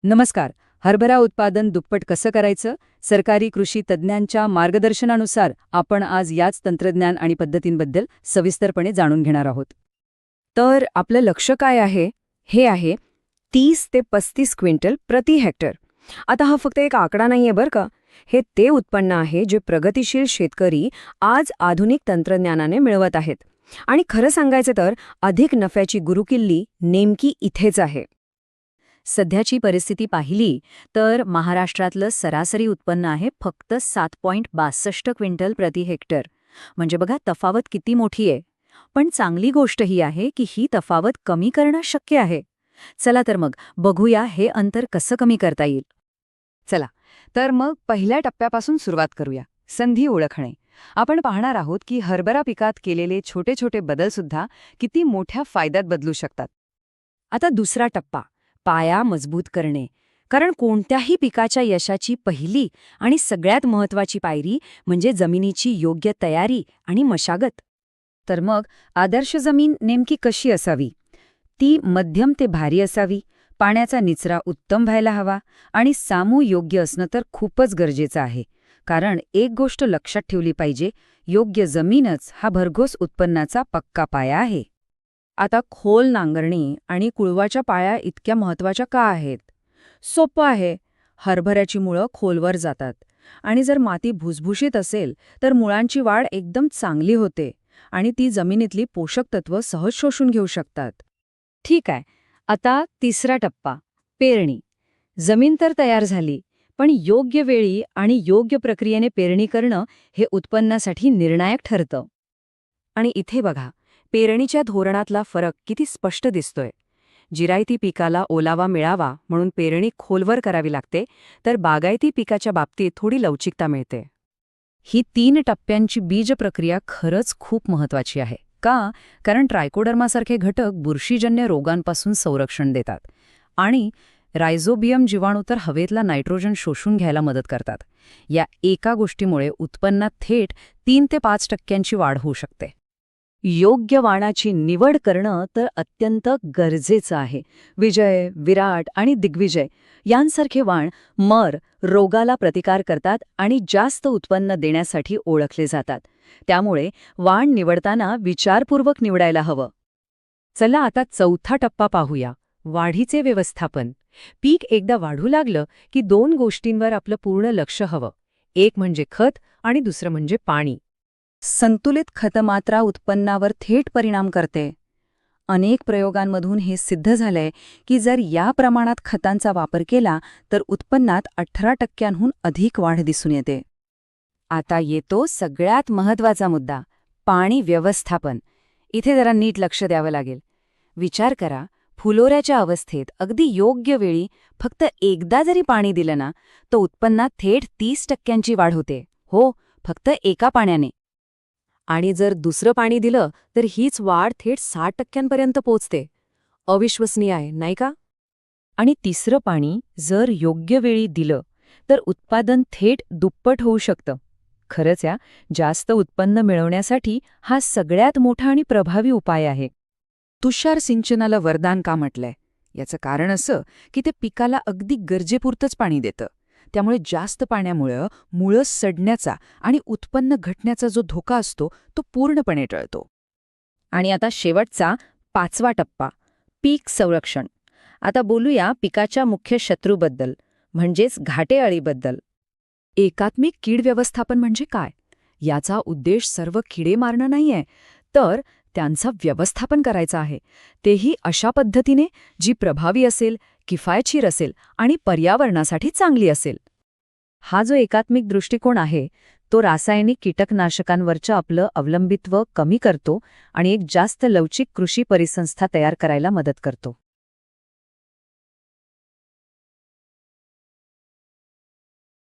नमस्कार. हरभरा उत्पादन दुप्पट कसं करायचं? सरकारी कृषी तज्ज्ञांच्या मार्गदर्शनानुसार आपण आज याच तंत्रज्ञान आणि पद्धतींबद्दल सविस्तरपणे जाणून घेणार आहोत. तर आपलं लक्ष्य काय आहे? हे आहे 30 ते 35 क्विंटल प्रति हेक्टर. आता हा फक्त एक आकडा नाहीये बरं का. हे ते उत्पन्न आहे जे प्रगतिशील शेतकरी आज आधुनिक तंत्रज्ञानाने मिळवत आहेत. आणि खरं सांगायचं तर अधिक नफ्याची गुरुकिल्ली नेमकी इथेच आहे. सध्याची परिस्थिती पाहिली तर महाराष्ट्रातलं सरासरी उत्पन्न आहे फक्त 7.62 क्विंटल प्रति हेक्टर. म्हणजे बघा तफावत किती मोठी आहे. पण चांगली गोष्ट ही आहे की ही तफावत कमी करणं शक्य आहे. चला तर मग बघूया हे अंतर कसं कमी करता येईल. चला तर मग पहिल्या टप्प्यापासून सुरुवात करूया. संधी ओळखणे. आपण पाहणार आहोत की हरभरा पिकात केलेले छोटे छोटे बदलसुद्धा किती मोठ्या फायद्यात बदलू शकतात. आता दुसरा टप्पा, पाया मजबूत करणे. कारण कोणत्याही पिकाच्या यशाची पहिली आणि सगळ्यात महत्त्वाची पायरी म्हणजे जमिनीची योग्य तयारी आणि मशागत. तर मग आदर्श जमीन नेमकी कशी असावी? ती मध्यम ते भारी असावी, पाण्याचा निचरा उत्तम व्हायला हवा आणि सामू योग्य असणं तर खूपच गरजेचं आहे. कारण एक गोष्ट लक्षात ठेवली पाहिजे, योग्य जमीनच हा भरघोस उत्पन्नाचा पक्का पाया आहे. आता खोल नांगरणी आणि कुळवाच्या पाया इतक्या महत्त्वाच्या का आहेत? सोपं आहे. हरभऱ्याची मुळं खोलवर जातात आणि जर माती भुसभुशीत असेल तर मुळांची वाढ एकदम चांगली होते आणि ती जमिनीतली पोषक तत्व सहज शोषून घेऊ शकतात. ठीक आहे. आता तिसरा टप्पा, पेरणी. जमीन तर तयार झाली, पण योग्य वेळी आणि योग्य प्रक्रियेने पेरणी करणं हे उत्पन्नासाठी निर्णायक ठरतं. आणि इथे बघा, पेरणीच्या धोरणातला फरक किती स्पष्ट दिसतोय. जिरायती पिकाला ओलावा मिळावा म्हणून पेरणी खोलवर करावी लागते, तर बागायती पिकाच्या बाबतीत थोडी लवचिकता मिळते. ही 3 टप्प्यांची बीज प्रक्रिया खरंच खूप महत्त्वाची आहे. का? कारण ट्रायकोडर्मासारखे घटक बुरशीजन्य रोगांपासून संरक्षण देतात आणि रायझोबियम जीवाणू तर हवेतला नायट्रोजन शोषून घ्यायला मदत करतात. या एका गोष्टीमुळे उत्पन्नात थेट 3 ते 5% वाढ होऊ शकते. योग्य वाणाची निवड करणं तर अत्यंत गरजेचं आहे. विजय, विराट आणि दिग्विजय यांसारखे वाण रोगाला प्रतिकार करतात आणि जास्त उत्पन्न देण्यासाठी ओळखले जातात. त्यामुळे वाण निवडताना विचारपूर्वक निवडायला हवं. चला आता चौथा टप्पा पाहूया, वाढीचे व्यवस्थापन. पीक एकदा वाढू लागलं की 2 गोष्टींवर आपलं पूर्ण लक्ष हवं. एक म्हणजे खत आणि दुसरं म्हणजे पाणी. संतुलित खतमात्रा उत्पन्नावर थेट परिणाम करते. अनेक प्रयोगांमधून हे सिद्ध झालंय की जर या प्रमाणात खतांचा वापर केला तर उत्पन्नात 18% अधिक वाढ दिसून येते. आता येतो सगळ्यात महत्त्वाचा मुद्दा, पाणी व्यवस्थापन. इथे जरा नीट लक्ष द्यावं लागेल. विचार करा, फुलोऱ्याच्या अवस्थेत अगदी योग्य वेळी फक्त एकदा जरी पाणी दिलं ना, तर उत्पन्नात थेट 30% वाढ होते. हो, फक्त एका पाण्याने. आणि जर दुसरं पाणी दिलं तर हीच वाढ थेट 60% पोचते. अविश्वसनीय आहे, नाही का? आणि तिसरं पाणी जर योग्य वेळी दिलं तर उत्पादन थेट दुप्पट होऊ शकतं. खरंच जास्त उत्पन्न मिळवण्यासाठी हा सगळ्यात मोठा आणि प्रभावी उपाय आहे. तुषार सिंचनाला वरदान का म्हटलंय? याचं कारण असं की ते पिकाला अगदी गरजेपुरतंच पाणी देतं. त्यामुळे जास्त पाण्यामुळं मुळं सडण्याचा आणि उत्पन्न घटण्याचा जो धोका असतो तो पूर्णपणे टळतो. आणि आता शेवटचा 5वा टप्पा, पीक संरक्षण. आता बोलूया पिकाच्या मुख्य शत्रूबद्दल, म्हणजेच घाटेअळीबद्दल. एकात्मिक कीड व्यवस्थापन म्हणजे काय? याचा उद्देश सर्व किडे मारणं नाहीये, तर त्यांचं व्यवस्थापन करायचं आहे. तेही अशा पद्धतीने जी प्रभावी असेल, किफायतशीर असेल आणि पर्यावरणासाठी चांगली असेल. हा जो एकात्मिक दृष्टिकोन आहे तो रासायनिक कीटकनाशकांवरचं आपलं अवलंबित्व कमी करतो आणि एक जास्त लवचिक कृषी परिसंस्था तयार करायला मदत करतो.